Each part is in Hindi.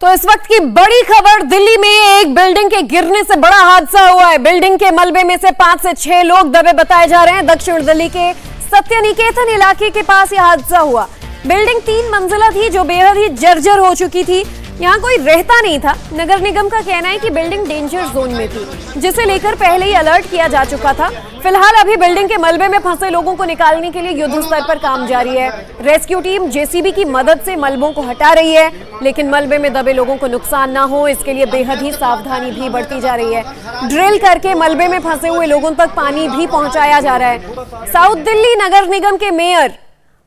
तो इस वक्त की बड़ी खबर, दिल्ली में एक बिल्डिंग के गिरने से बड़ा हादसा हुआ है। बिल्डिंग के मलबे में से 5 से 6 लोग दबे बताए जा रहे हैं। दक्षिण दिल्ली के सत्यनिकेतन इलाके के पास यह हादसा हुआ। बिल्डिंग 3 मंजिला थी जो बेहद ही जर्जर हो चुकी थी। यहाँ कोई रहता नहीं था। नगर निगम का कहना है कि बिल्डिंग डेंजर जोन में थी, जिसे लेकर पहले ही अलर्ट किया जा चुका था। फिलहाल अभी बिल्डिंग के मलबे में फंसे लोगों को निकालने के लिए युद्ध स्तर पर काम जारी है। रेस्क्यू टीम जेसीबी की मदद से मलबों को हटा रही है, लेकिन मलबे में दबे लोगों को नुकसान ना हो, इसके लिए बेहद ही सावधानी भी बरती जा रही है। ड्रिल करके मलबे में फंसे हुए लोगों तक पानी भी पहुंचाया जा रहा है। साउथ दिल्ली नगर निगम के मेयर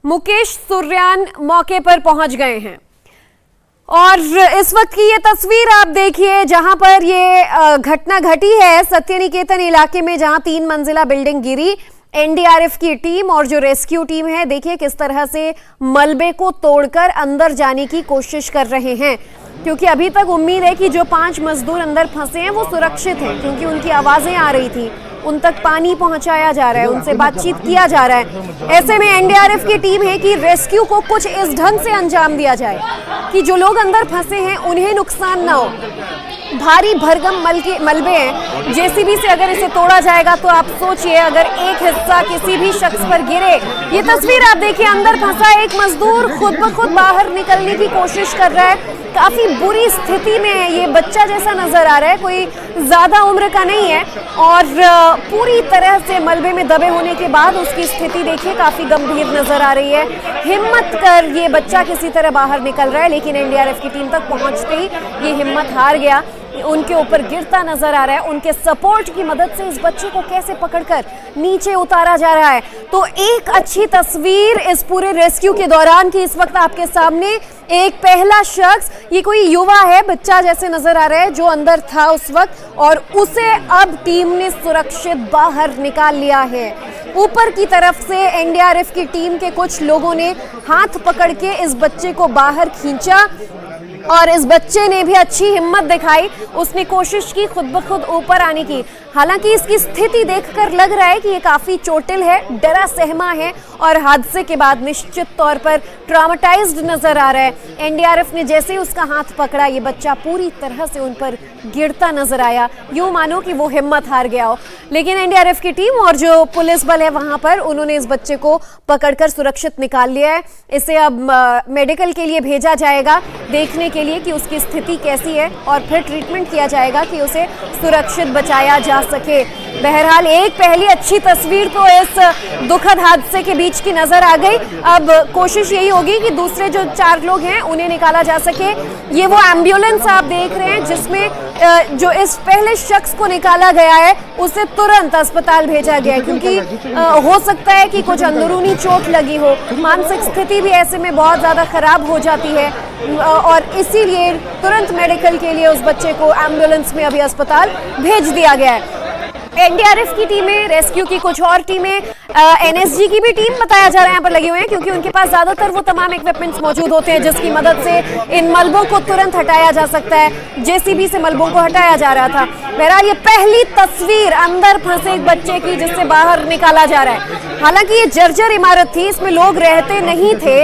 मुकेश सुर्यान मौके पर पहुंच गए हैं और इस वक्त की ये तस्वीर आप देखिए, जहां पर ये घटना घटी है सत्यनिकेतन इलाके में, जहां 3 मंजिला बिल्डिंग गिरी। एनडीआरएफ की टीम और जो रेस्क्यू टीम है, देखिए किस तरह से मलबे को तोड़कर अंदर जाने की कोशिश कर रहे हैं, क्योंकि अभी तक उम्मीद है कि जो 5 मजदूर अंदर फंसे हैं वो सुरक्षित हैं, क्योंकि उनकी आवाजें आ रही थी। उन तक पानी पहुंचाया जा रहा है, उनसे बातचीत किया जा रहा है। ऐसे में एनडीआरएफ की टीम है कि रेस्क्यू को कुछ इस ढंग से अंजाम दिया जाए कि जो लोग अंदर फंसे हैं उन्हें नुकसान ना हो। भारी भरगम मलबे हैं। जेसीबी से अगर इसे तोड़ा जाएगा तो आप सोचिए, अगर एक हिस्सा किसी भी शख्स पर गिरे। ये तस्वीर आप देखिए, अंदर फंसा एक मजदूर खुद ब खुद बाहर निकलने की कोशिश कर रहा है। काफी बुरी स्थिति में है। ये बच्चा जैसा नजर आ रहा है, कोई ज्यादा उम्र का नहीं है, और पूरी तरह से मलबे में दबे होने के बाद उसकी स्थिति देखिए काफी गंभीर नजर आ रही है। हिम्मत कर ये बच्चा किसी तरह बाहर निकल रहा है, लेकिन एनडीआरएफ की टीम तक पहुंचते ही ये हिम्मत हार गया। उनके ऊपर गिरता नजर आ रहा है। उनके सपोर्ट की मदद से इस बच्चे को कैसे पकड़कर नीचे उतारा जा रहा है। तो एक अच्छी तस्वीर इस पूरे रेस्क्यू के दौरान की इस वक्त आपके सामने। एक पहला शख्स, ये कोई युवा है, बच्चा जैसे नजर आ रहा है, जो अंदर था उस वक्त, और उसे अब टीम ने सुरक्षित बाहर निकाल लिया है। ऊपर की तरफ से एनडीआरएफ की टीम के कुछ लोगों ने हाथ पकड़ के इस बच्चे को बाहर खींचा, और इस बच्चे ने भी अच्छी हिम्मत दिखाई। उसने कोशिश की खुद ब खुद ऊपर आने की। हालांकि इसकी स्थिति देखकर लग रहा है कि ये काफी चोटिल है, डरा सहमा है, और हादसे के बाद निश्चित तौर पर ट्रॉमेटाइज्ड नजर आ रहा है। एनडीआरएफ ने जैसे ही उसका हाथ पकड़ा, ये बच्चा पूरी तरह से उन पर गिरता नजर आया। यूं मानो कि वो हिम्मत हार गया हो। लेकिन एनडीआरएफ की टीम और जो पुलिस बल है वहां पर, उन्होंने इस बच्चे को पकड़कर सुरक्षित निकाल लिया है। इसे अब मेडिकल के लिए भेजा जाएगा, देखने के लिए कि उसकी स्थिति कैसी है, और फिर ट्रीटमेंट किया जाएगा कि उसे सुरक्षित बचाया जा सके। बहरहाल एक पहली अच्छी तस्वीर तो इस दुखद हादसे के बीच की नजर आ गई। अब कोशिश यही होगी कि दूसरे जो 4 लोग हैं उन्हें निकाला जा सके। ये वो एम्बुलेंस आप देख रहे हैं जिसमें जो इस पहले शख्स को निकाला गया है उसे तुरंत अस्पताल भेजा गया है, क्योंकि हो सकता है कि कुछ अंदरूनी चोट लगी हो। मानसिक स्थिति भी ऐसे में बहुत ज्यादा खराब हो जाती है, और इसीलिए तुरंत मेडिकल के लिए उस बच्चे को एम्बुलेंस में अभी अस्पताल भेज दिया गया है। एनडीआरएफ की टीमें, रेस्क्यू की कुछ और टीमें, एनएसजी की भी टीम बताया जा रहा है यहाँ पर लगे हुए हैं, क्योंकि उनके पास ज्यादातर वो तमाम इक्विपमेंट्स मौजूद होते हैं जिसकी मदद से इन मलबों को तुरंत हटाया जा सकता है। जेसीबी से मलबों को हटाया जा रहा था। बहरहाल ये पहली तस्वीर अंदर फंसे एक बच्चे की जिससे बाहर निकाला जा रहा है। हालांकि ये जर्जर इमारत थी, इसमें लोग रहते नहीं थे।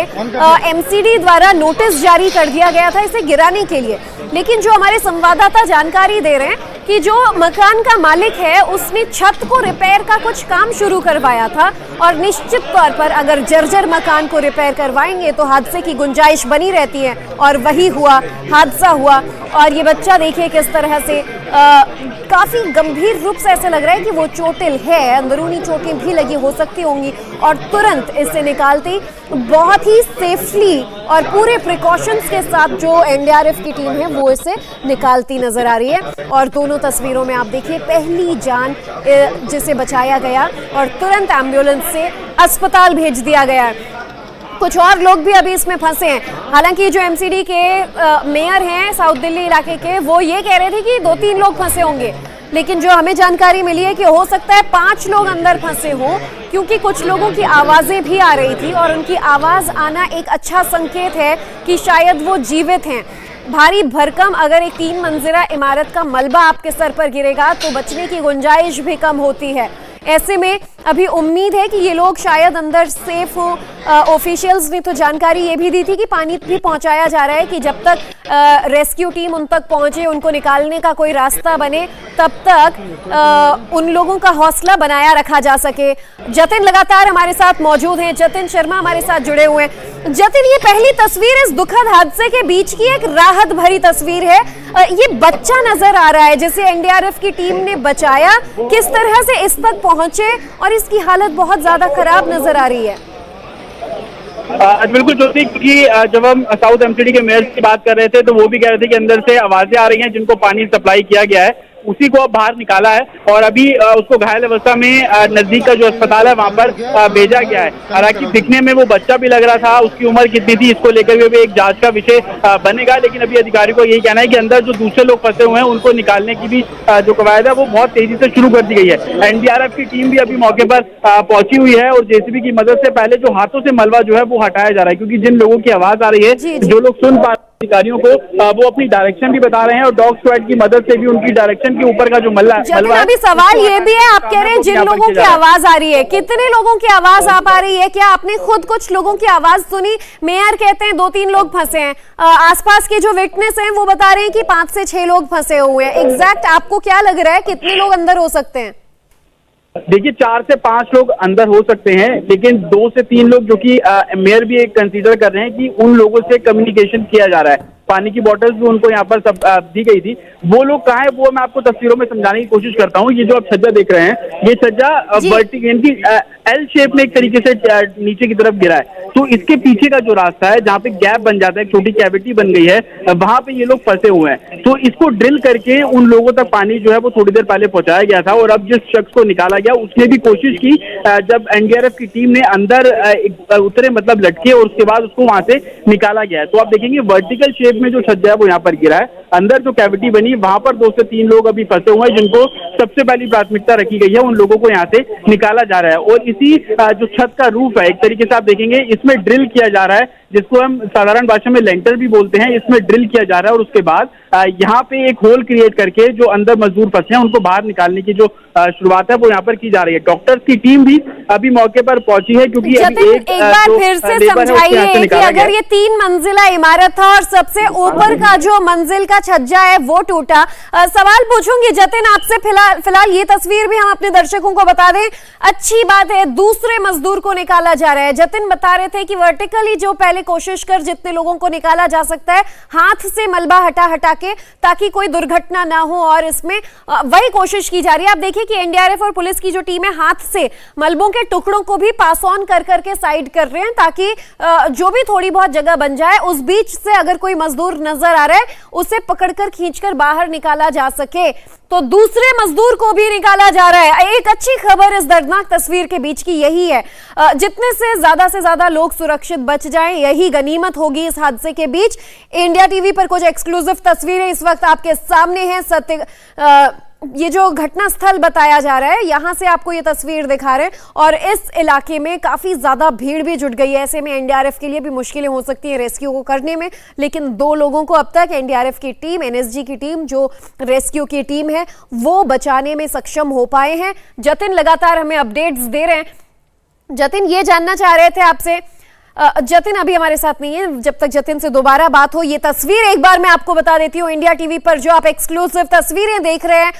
एमसीडी द्वारा नोटिस जारी कर दिया गया था इसे गिराने के लिए, लेकिन जो हमारे संवाददाता जानकारी दे रहे हैं कि जो मकान का मालिक है उसने छत को रिपेयर का कुछ काम शुरू करवाया था, और निश्चित तौर पर अगर जर्जर मकान को रिपेयर करवाएंगे तो हादसे की गुंजाइश बनी रहती है, और वही हुआ, हादसा हुआ। और ये बच्चा देखिए किस तरह से काफी गंभीर रूप से ऐसे लग रहा है कि वो चोटिल है, अंदरूनी चोटें भी लगी हो सकती होंगी, और तुरंत इसे निकालती बहुत ही सेफली और पूरे प्रिकॉशंस के साथ जो एनडीआरएफ की टीम है वो इसे निकालती नजर आ रही है। और दोनों तस्वीरों में आप देखिए पहली जान जिसे बचाया गया और तुरंत एम्बुलेंस से अस्पताल भेज दिया गया। कुछ और लोग भी अभी इसमें फंसे हैं। हालांकि जो एमसीडी के मेयर हैं साउथ दिल्ली इलाके के, वो ये कह रहे थे कि 2-3 लोग फंसे होंगे, लेकिन जो हमें जानकारी मिली है कि हो सकता है 5 लोग अंदर फंसे हों, क्योंकि कुछ लोगों की आवाजें भी आ रही थी, और उनकी आवाज आना एक अच्छा संकेत है कि शायद वो जीवित हैं। भारी भरकम अगर एक 3 मंजिला इमारत का मलबा आपके सर पर गिरेगा तो बचने की गुंजाइश भी कम होती है। ऐसे में अभी उम्मीद है कि ये लोग शायद अंदर सेफ हो। ऑफिशियल्स ने तो जानकारी ये भी दी थी कि पानी भी पहुंचाया जा रहा है कि जब तक रेस्क्यू टीम उन तक पहुंचे, उनको निकालने का कोई रास्ता बने, तब तक उन लोगों का हौसला बनाया रखा जा सके। जतिन लगातार हमारे साथ मौजूद हैं, जतिन शर्मा हमारे साथ जुड़े हुए हैं। जतिन, ये पहली तस्वीर इस दुखद हादसे के बीच की एक राहत भरी तस्वीर है। ये बच्चा नजर आ रहा है जिसे एनडीआरएफ की टीम ने बचाया, किस तरह से इस तक पहुंचे और इसकी हालत बहुत ज्यादा खराब नजर आ रही है। बिल्कुल ज्योति, क्योंकि जब हम साउथ एमसीडी के मेयर की बात कर रहे थे तो वो भी कह रहे थे कि अंदर से आवाजें आ रही हैं जिनको पानी सप्लाई किया गया है, उसी को अब बाहर निकाला है और अभी उसको घायल अवस्था में नजदीक का जो अस्पताल है वहां पर भेजा गया है। हालांकि दिखने में वो बच्चा भी लग रहा था, उसकी उम्र कितनी थी इसको लेकर भी एक जांच का विषय बनेगा, लेकिन अभी अधिकारी को यही कहना है कि अंदर जो दूसरे लोग फंसे हुए हैं उनको निकालने की भी जो कवायद है वो बहुत तेजी से शुरू कर दी गई है। एनडीआरएफ की टीम भी अभी मौके पर पहुंची हुई है और जेसीबी की मदद से पहले जो हाथों से मलबा जो है वो हटाया जा रहा है, क्योंकि जिन लोगों की आवाज आ रही है, जो लोग सुन पा अधिकारियों को वो अपनी डायरेक्शन भी बता रहे हैं और डॉग स्क्वाड की मदद से भी उनकी डायरेक्शन के ऊपर का जो मलबा अभी सवाल ये भी है, आप कह रहे हैं जिन लोगों की आवाज आ रही है, कितने लोगों की आवाज आ पा रही है? क्या आपने खुद कुछ लोगों की आवाज सुनी? मेयर कहते हैं 2-3 लोग फंसे हैं, आसपास के जो विटनेस हैं वो बता रहे हैं कि 5 से 6 लोग फंसे हुए हैं। एग्जैक्ट आपको क्या लग रहा है, कितने लोग अंदर हो सकते हैं? देखिए 4 से 5 लोग अंदर हो सकते हैं, लेकिन 2 से 3 लोग जो कि मेयर भी एक कंसीडर कर रहे हैं कि उन लोगों से कम्युनिकेशन किया जा रहा है। पानी की बोतल्स भी उनको यहाँ पर सब दी गई थी, वो लोग कहाँ है वो मैं आपको तस्वीरों में समझाने की कोशिश करता हूँ। ये जो आप छज्जा देख रहे हैं, ये छज्जा वर्टिकल एल शेप में एक तरीके से नीचे की तरफ गिरा है, तो इसके पीछे का जो रास्ता है जहाँ पे गैप बन जाता है, एक छोटी कैविटी बन गई है, वहां पे ये लोग फंसे हुए हैं। तो इसको ड्रिल करके उन लोगों तक पानी जो है वो थोड़ी देर पहले पहुंचाया गया था और अब जिस शख्स को निकाला गया उसने भी कोशिश की, जब एनडीआरएफ की टीम ने अंदर उतरे मतलब लटके और उसके बाद उसको वहां से निकाला गया है। तो आप देखेंगे वर्टिकल शेप में जो छज्जा है वो यहाँ पर गिरा है, अंदर जो कैविटी बनी वहां पर 2 से 3 लोग अभी फंसे हुए हैं जिनको सबसे पहली प्राथमिकता रखी गई है, उन लोगों को यहाँ से निकाला जा रहा है। और इसी जो छत का रूफ है, एक तरीके से आप देखेंगे इसमें ड्रिल किया जा रहा है, जिसको हम साधारण भाषा में लेंटर भी बोलते हैं, इसमें ड्रिल किया जा रहा है और उसके बाद यहाँ पे एक होल क्रिएट करके जो अंदर मजदूर फंसे हैं उनको बाहर निकालने की जो शुरुआत है वो यहाँ पर की जा रही है। डॉक्टर्स की टीम भी अभी मौके पर पहुंची है, क्योंकि एक बार फिर से समझाइए कि अगर ये 3 मंजिला इमारत था और सबसे ऊपर का जो मंजिल का छज्जा है वो टूटा, सवाल पूछूंगी जतिन आपसे, फिलहाल ये तस्वीर भी हम अपने दर्शकों को बता दें। अच्छी बात है, दूसरे मजदूर को निकाला जा रहा है। जतिन बता रहे थे कि वर्टिकली जो पहले कोशिश कर जितने लोगों को निकाला जा सकता है हाथ से मलबा हटा के, ताकि कोई दुर्घटना ना हो, और इसमें वही कोशिश की जा रही है। आप देखिए कि एनडीआरएफ और पुलिस की जो टीम है हाथ से मलबों के टुकड़ों को भी पास ऑन कर करके साइड कर रहे हैं, ताकि जो भी थोड़ी बहुत जगह बन जाए उस बीच से अगर कोई मजदूर नजर आ रहा है उसे पकड़कर खींचकर बाहर निकाला जा सके। तो दूसरे मजदूर को भी निकाला जा रहा है। एक अच्छी खबर इस दर्दनाक तस्वीर के बीच की यही है, जितने से ज्यादा लोग सुरक्षित बच जाएं यही गनीमत होगी इस हादसे के बीच। इंडिया टीवी पर कुछ एक्सक्लूसिव तस्वीरें इस वक्त आपके सामने हैं। ये जो घटना स्थल बताया जा रहा है, यहां से आपको ये तस्वीर दिखा रहे हैं और इस इलाके में काफी ज्यादा भीड़ भी जुट गई है। ऐसे में एनडीआरएफ के लिए भी मुश्किलें हो सकती हैं रेस्क्यू को करने में, लेकिन 2 लोगों को अब तक एनडीआरएफ की टीम, एनएसजी की टीम जो रेस्क्यू की टीम है वो बचाने में सक्षम हो पाए हैं। जतिन लगातार हमें अपडेट्स दे रहे हैं। जतिन, ये जानना चाह रहे थे आपसे, जतिन अभी हमारे साथ नहीं है, जब तक जतिन से दोबारा बात हो ये तस्वीर एक बार मैं आपको बता देती हूँ। इंडिया टीवी पर जो आप एक्सक्लूसिव तस्वीरें देख रहे हैं,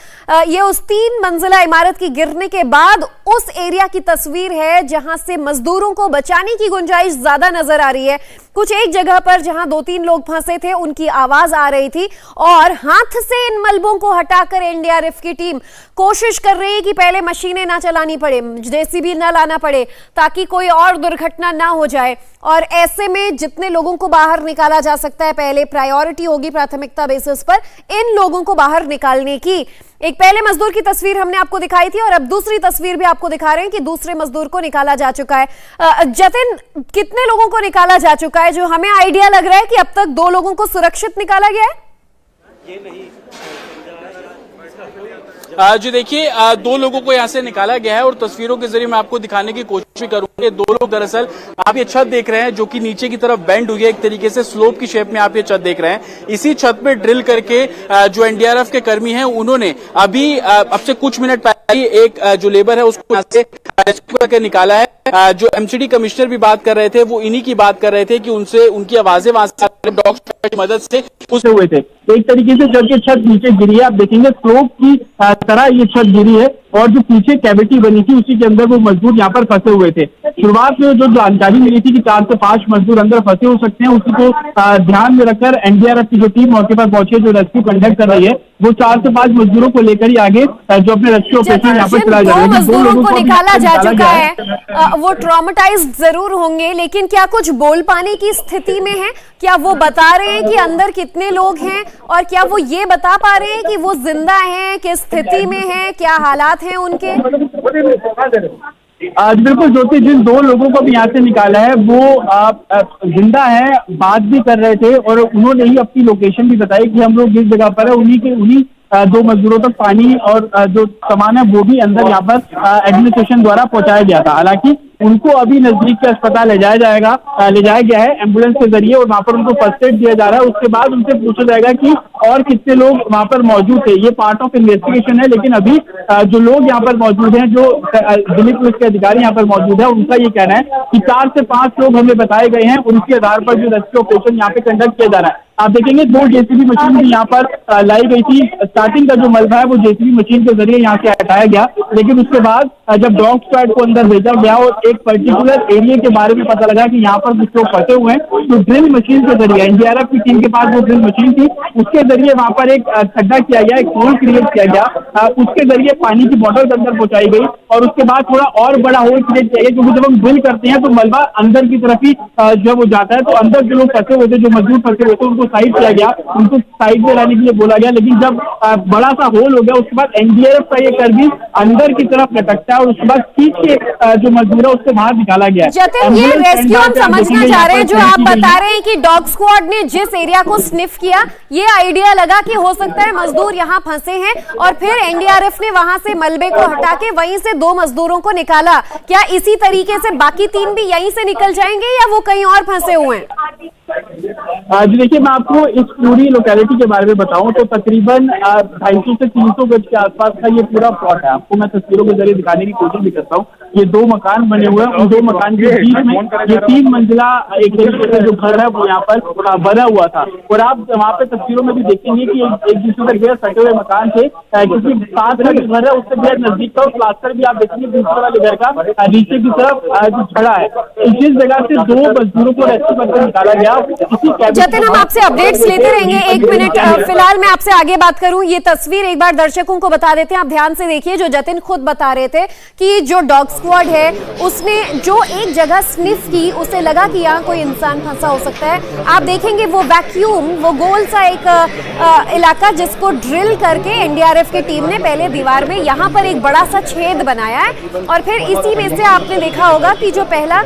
ये उस 3 मंजिला इमारत की गिरने के बाद उस एरिया की तस्वीर है जहां से मजदूरों को बचाने की गुंजाइश ज्यादा नजर आ रही है। कुछ एक जगह पर जहां 2-3 लोग फंसे थे उनकी आवाज आ रही थी और हाथ से इन मलबों को हटाकर एनडीआरएफ की टीम कोशिश कर रही है कि पहले मशीनें ना चलानी पड़े, जेसीबी ना लाना पड़े, ताकि कोई और दुर्घटना ना हो जाए। और ऐसे में जितने लोगों को बाहर निकाला जा सकता है, पहले प्रायोरिटी होगी प्राथमिकता बेसिस पर इन लोगों को बाहर निकालने की। एक पहले मजदूर की तस्वीर हमने आपको दिखाई थी और अब दूसरी तस्वीर भी आपको दिखा रहे हैं कि दूसरे मजदूर को निकाला जा चुका है। जतिन, कितने लोगों को निकाला जा चुका है? जो हमें आइडिया लग रहा है कि अब तक 2 लोगों को सुरक्षित निकाला गया है। जो देखिए 2 लोगों को यहाँ से निकाला गया है और तस्वीरों के जरिए मैं आपको दिखाने की कोशिश करूंगा। 2 लोग दरअसल आप ये छत देख रहे हैं जो कि नीचे की तरफ बेंड हुई है, एक तरीके से स्लोप की शेप में आप ये छत देख रहे हैं। इसी छत पे ड्रिल करके जो एनडीआरएफ के कर्मी हैं उन्होंने अभी अब से कुछ मिनट पहले एक जो लेबर है उसको यहाँ से रेस्क्यू करके निकाला है। जो एमसीडी कमिश्नर भी बात कर रहे थे वो इन्हीं की बात कर रहे थे कि उनसे उनकी आवाजें वहां से डॉग की मदद से उसे हुए थे। एक तरीके से जब ये छत नीचे गिरी है, आप देखेंगे स्लोप की तरह ये छत गिरी है और जो पीछे कैविटी बनी थी उसी के अंदर वो मजदूर यहाँ पर फंसे हुए थे। शुरुआत में जो जानकारी मिली थी कि 4 से 5 मजदूर अंदर फंसे हो सकते हैं, उसी को ध्यान में रखकर एनडीआरएफ की जो टीम मौके पर पहुंची जो रेस्क्यू कंडक्ट कर रही है वो 4 से 5 मजदूरों को लेकर ही आगे जो अपने रेस्क्यू ऑपरेशन यहाँ पर चलाया जा रहा है। मजदूरों को निकाला जा चुका है, वो ट्रॉमेटाइज्ड जरूर होंगे, लेकिन क्या कुछ बोल पाने की स्थिति में है? क्या वो बता रहे हैं कि अंदर कितने लोग हैं और क्या वो ये बता पा रहे हैं कि वो जिंदा हैं, किस स्थिति में हैं, क्या हालात हैं उनके? आज बिल्कुल ज्योति, जिन 2 लोगों को भी यहाँ से निकाला है वो जिंदा है, बात भी कर रहे थे और उन्होंने ही अपनी लोकेशन भी बताई कि हम लोग जिस जगह पर है उन्हीं 2 मजदूरों तक पानी और जो सामान है वो भी अंदर यहाँ पर एडमिनिस्ट्रेशन द्वारा पहुंचाया गया था। हालांकि उनको अभी नजदीक के अस्पताल ले जाया गया है एम्बुलेंस के जरिए और वहाँ पर उनको फर्स्ट एड दिया जा रहा है। उसके बाद उनसे पूछा जाएगा कि और कितने लोग वहाँ पर मौजूद थे। ये पार्ट ऑफ इन्वेस्टिगेशन है, लेकिन अभी जो लोग यहाँ पर मौजूद हैं, जो दिल्ली पुलिस के अधिकारी यहाँ पर मौजूद है, उनका ये कहना है कि 4 से 5 लोग हमें बताए गए हैं। उनके आधार पर जो रेस्क्यू ऑपरेशन यहाँ पे कंडक्ट किया जा रहा है। आप देखेंगे 2 जेसीबी मशीन भी यहाँ पर लाई गई थी। स्टार्टिंग का जो मलबा है वो जेसीबी मशीन के जरिए यहाँ से हटाया गया, लेकिन उसके बाद जब डॉग स्क्वाड को अंदर भेजा गया और एक पर्टिकुलर एरिया के बारे में पता लगा कि यहाँ पर कुछ लोग फंसे हुए हैं, तो ड्रिल मशीन के जरिए एनडीआरएफ की टीम के पास जो ड्रिल मशीन थी उसके जरिए वहाँ पर एक खड्डा किया गया, एक होल क्रिएट किया गया। उसके जरिए पानी की बोतल अंदर पहुंचाई गई और उसके बाद थोड़ा और बड़ा होल क्रिएट किया गया, क्योंकि जब हम ड्रिल करते हैं तो मलबा अंदर की तरफ ही जब वो जाता है तो अंदर जो लोग फंसे हुए थे, जो मजदूर फंसे हुए थे, उनको साइड किया गया, उनको साइड में लाने के लिए बोला गया। लेकिन जब बड़ा सा होल हो गया उसके बाद एनडीआरएफ का ये कर्मी अंदर की तरफ लटकता है और उसके बाद खींच के जो मजदूर है उससे बाहर निकाला गया। जतिन, ये रेस्क्यू हम समझना चाह रहे हैं, जो आप बता रहे हैं कि डॉग स्क्वाड ने जिस एरिया को स्निफ किया, ये आइडिया लगा कि हो सकता है मजदूर यहाँ फंसे हैं और फिर एनडीआरएफ ने वहां से मलबे को हटा के वहीं से 2 मजदूरों को निकाला। क्या इसी तरीके से बाकी 3 भी यहीं से निकल जाएंगे या वो कहीं और फंसे हुए हैं? आज देखिए, मैं आपको इस पूरी लोकेलिटी के बारे में बताऊं तो तकरीबन 250 से 300 गज के आसपास का ये पूरा प्लॉट है। आपको मैं तस्वीरों के जरिए दिखाने की कोशिश भी करता हूँ। ये 2 मकान बने हुए हैं, उन 2 मकान के बीच में ये 3 मंजिला एक तरीके से जो घर है वो यहाँ पर बना हुआ था। और आप वहाँ पे तस्वीरों में भी देखेंगे कि एक दूसरे तक बेहद सटे हुए मकान थे, क्योंकि साथ में जो घर है उससे बेहद नजदीक था। प्लास्टर भी आप देखेंगे दूसरे वाले घर का नीचे की तरफ जो छड़ा है, जिस जगह से 2 मजदूरों को रेस्क्यू करके निकाला गया। जतिन, हम आपसे अपडेट्स लेते रहेंगे। 1 मिनट फिलहाल मैं आपसे आगे बात करूं, ये तस्वीर एक बार दर्शकों को बता देते हैं, आप ध्यान से देखिए। जो जतिन खुद बता रहे थे कि जो डॉग स्क्वाड है उसने जो एक जगह स्निफ की, उसे लगा कि यहाँ कोई इंसान फंसा हो सकता है। आप देखेंगे वो वैक्यूम, वो गोल सा एक इलाका जिसको ड्रिल करके एनडीआरएफ की टीम ने पहले दीवार में यहाँ पर एक बड़ा सा छेद बनाया है और फिर इसी में से आपने देखा होगा कि जो पहला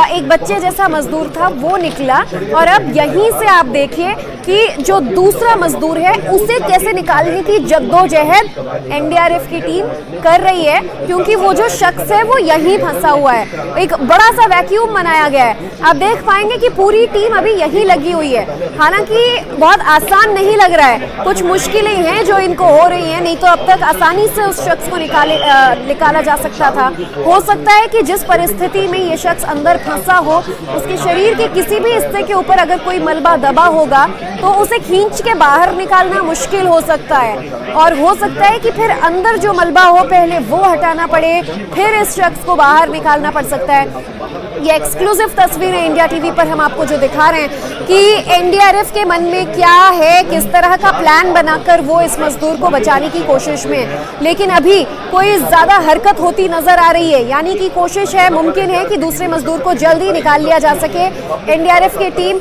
एक बच्चे जैसा मजदूर था वो निकला और अब यहीं से आप देखिए कि जो दूसरा मजदूर है उसे कैसे निकालने की जद्दोजहद एनडीआरएफ की टीम कर रही है, क्योंकि वो जो शख्स है वो यहीं फंसा हुआ है। एक बड़ा सा वैक्यूम बनाया गया है, आप देख पाएंगे कि पूरी टीम अभी यहीं लगी हुई है। हालांकि बहुत आसान नहीं लग रहा है, कुछ मुश्किलें हैं जो इनको हो रही हैं, नहीं तो अब तक आसानी से उस शख्स को निकाला जा सकता था। हो सकता है कि जिस परिस्थिति में ये शख्स अंदर फंसा हो, उसके शरीर के किसी भी हिस्से के ऊपर अगर कोई मलबा दबा होगा तो उसे खींच के बाहर निकालना मुश्किल हो सकता है और हो सकता है कि फिर अंदर जो मलबा हो पहले वो हटाना पड़े, फिर इस शख्स को बाहर निकालना पड़ सकता है। ये एक्सक्लूसिव तस्वीर है इंडिया टीवी पर, हम आपको जो दिखा रहे हैं कि एनडीआरएफ के मन में क्या है, किस तरह का प्लान बनाकर वो इस मजदूर को बचाने की कोशिश में, लेकिन अभी कोई ज्यादा हरकत होती नजर आ रही है। यानी कि कोशिश है, मुमकिन है कि दूसरे मजदूर को जल्दी निकाल लिया जा सके। एनडीआरएफ की टीम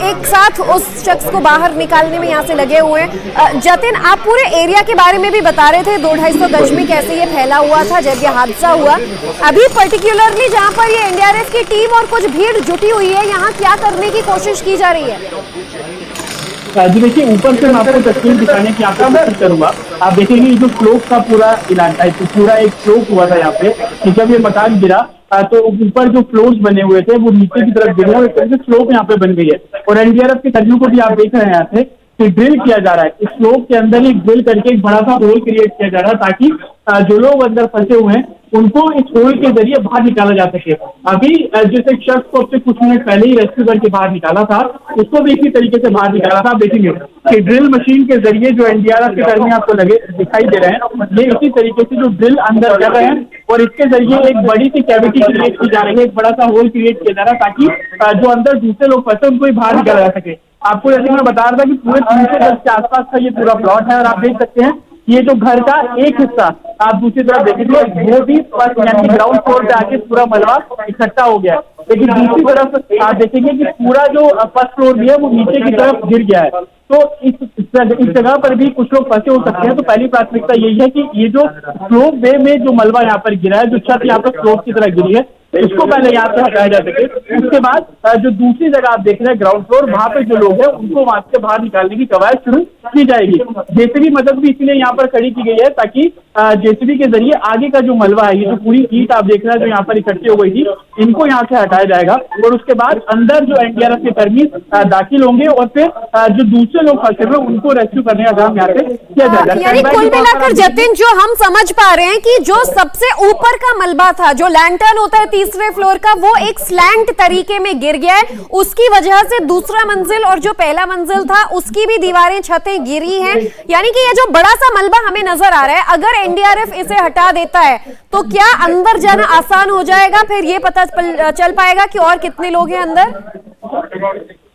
एक साथ उस शख्स को बाहर निकालने में यहाँ से लगे हुए हैं। जतिन, आप पूरे एरिया के बारे में भी बता रहे थे, 200-250 गज में कैसे ये फैला हुआ था जब ये हादसा हुआ। अभी पर्टिकुलरली जहाँ पर ये एनडीआरएफ की टीम और कुछ भीड़ जुटी हुई है, यहाँ क्या करने की कोशिश की जा रही है? जी देखिए, ऊपर से मैं आपको तस्वीर दिखाने की आपको कोशिश करूंगा। आप देखेंगे जो स्लोप का पूरा इलाका है, तो पूरा एक स्लोप हुआ था यहाँ पे कि जब ये मकान गिरा तो ऊपर जो फ्लोर्स बने हुए थे वो नीचे की तरफ गिरे और एक तरह से स्लोप यहाँ पे बन गई है। और एनडीआरएफ के कर्मियों को भी आप देख रहे हैं यहाँ से कि ड्रिल किया जा रहा है, इस स्लोप के अंदर ही ड्रिल करके एक बड़ा सा होल क्रिएट किया जा रहा है ताकि जो लोग अंदर फंसे हुए हैं उनको इस होल के जरिए बाहर निकाला जा सके। अभी जिस एक शख्स को अब कुछ मिनट पहले ही रेस्क्यू करके बाहर निकाला था, उसको भी इसी तरीके से बाहर निकाला था। आप देखेंगे कि ड्रिल मशीन के जरिए जो एनडीआरएफ के कर्मी आपको लगे दिखाई दे रहे हैं, ये इसी तरीके से जो ड्रिल अंदर कर रहे हैं और इसके जरिए एक बड़ी सी कैविटी क्रिएट की जा रही है, एक बड़ा सा होल क्रिएट किया जा रहा है ताकि जो अंदर दूसरे लोग फंसे उनको ही बाहर निकाला जा सके। आपको जैसे मैं बता रहा था कि पूरे 300 गज के आसपास का ये पूरा प्लॉट है और आप देख सकते हैं ये जो घर का एक हिस्सा आप दूसरी तरफ देखेंगे वो भी यानी ग्राउंड फ्लोर पे आके पूरा मलबा इकट्ठा हो गया है, लेकिन दूसरी तरफ आप देखेंगे कि पूरा जो फर्स्ट फ्लोर भी है वो नीचे की तरफ गिर गया है। तो इस जगह पर भी कुछ लोग फंसे हो सकते हैं। तो पहली प्राथमिकता यही है कि ये जो स्लोप वे में जो मलबा यहाँ पर गिरा है, जो छत यहाँ पर स्लोप की तरह गिरी है, इसको पहले यहाँ से हटाया जा सके। उसके बाद जो दूसरी जगह आप देख रहे हैं ग्राउंड फ्लोर, वहां पर जो लोग हैं उनको वहां से बाहर निकालने की कवायद शुरू की जाएगी। जेसीबी मदद भी इसलिए यहाँ पर खड़ी की गई है ताकि जेसीबी के जरिए आगे का जो मलबा है, ये जो पूरी ईंट आप देख रहे हैं जो यहाँ पर इकट्ठी हो गई थी, इनको यहाँ से हटाया जाएगा और उसके बाद अंदर जो एनडीआरएफ के कर्मी दाखिल होंगे और फिर जो दूसरे लोग फंसे हुए उनको रेस्क्यू करने का काम यहाँ से किया जाएगा। यानी कुल मिलाकर जतिन जो हम समझ पा रहे हैं कि जो सबसे ऊपर का मलबा था, जो लैंटर्न होता है तीसरे फ्लोर का, वो एक स्लैंट तरीके में गिर गया है, उसकी वजह से दूसरा मंजिल और जो पहला मंजिल था उसकी भी दीवारें छतें गिरी हैं। यानी कि ये जो बड़ा सा मलबा हमें नजर आ रहा है, अगर एनडीआरएफ इसे हटा देता है तो क्या अंदर जाना आसान हो जाएगा? फिर ये पता चल पाएगा कि और कितने लोग हैं अंदर?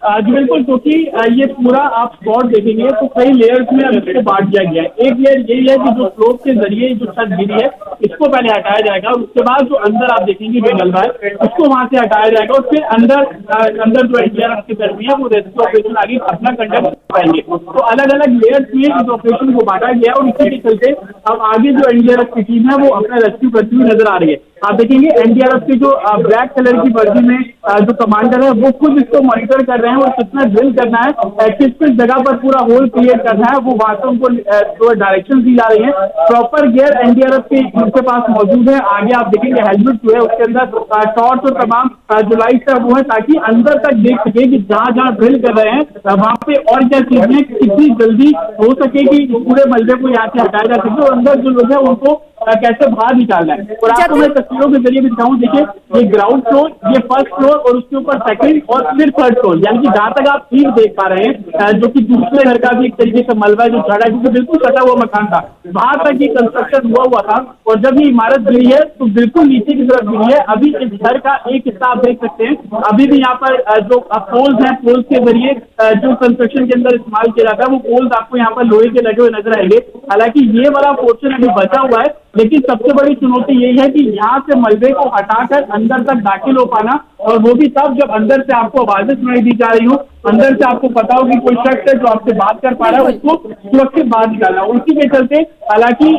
जी बिल्कुल, क्योंकि ये पूरा आप स्पॉट देखेंगे तो कई लेयर्स में अब इसको बांट दिया गया है। एक लेयर यही है कि जो स्लोप के जरिए जो छत गिरी है इसको पहले हटाया जाएगा और उसके बाद जो अंदर आप देखेंगे जो मलबा है उसको वहां से हटाया जाएगा और फिर अंदर जो एनडीआरएफ के कर्मी है वो रेस्क्यू ऑपरेशन आगे अपना कंडक्ट पाएंगे। तो अलग अलग लेयर्स में इस ऑपरेशन को बांटा गया और इसी के चलते अब आगे जो एनडीआरएफ की टीम है वो अपना रेस्क्यू करती हुई नजर आ रही है। आप देखेंगे एनडीआरएफ की जो ब्लैक कलर की वर्दी में जो कमांडर है वो खुद इसको मॉनिटर कर रहे हैं और कितना ड्रिल करना है, किस जगह पर पूरा होल क्रिएट करना है, वो वहां से उनको डायरेक्शन दी जा रही है। प्रॉपर गियर एनडीआरएफ के उनके पास मौजूद है। आगे आप देखेंगे हेलमेट जो है उसके अंदर टॉर्च और तमाम जो लाइट है वो है ताकि अंदर तक देख सके कि जहां जहां ड्रिल कर रहे हैं वहां पे और क्या चीजें कितनी जल्दी हो सके कि पूरे मलबे को यहाँ से हटाया जा सके और अंदर जो लोग हैं उनको कैसे बाहर निकालना है। और आपको मैं तस्वीरों के जरिए भी दिखाऊं, देखिए ये ग्राउंड फ्लोर, ये फर्स्ट फ्लोर और उसके ऊपर सेकंड और फिर थर्ड फ्लोर, यानी कि जहां तक आप सीट देख पा रहे हैं जो कि दूसरे घर का भी एक तरीके से मलबा जो चढ़ा है क्योंकि बिल्कुल सटा हुआ मकान था, वहां तक ये कंस्ट्रक्शन हुआ था और जब ये इमारत गिरी है तो बिल्कुल नीचे की तरफ गिरी है। अभी इस घर का एक हिस्सा आप देख सकते हैं, अभी भी यहाँ पर जो पोल्स हैं, पोल्स के जरिए जो कंस्ट्रक्शन के अंदर इस्तेमाल किया जाता है वो पोल्स आपको यहाँ पर लोहे के लगे हुए नजर आएंगे। हालांकि ये वाला पोर्शन अभी बचा हुआ है, लेकिन सबसे बड़ी चुनौती यही है कि यहाँ से मलबे को हटाकर अंदर तक दाखिल हो पाना, और वो भी तब जब अंदर से आपको आवाजें सुनाई दी जा रही हो, अंदर से आपको पता हो कि कोई शख्स है जो आपसे बात कर पा रहा है, उसको सुरक्षित बाहर निकालना। उसी के चलते हालांकि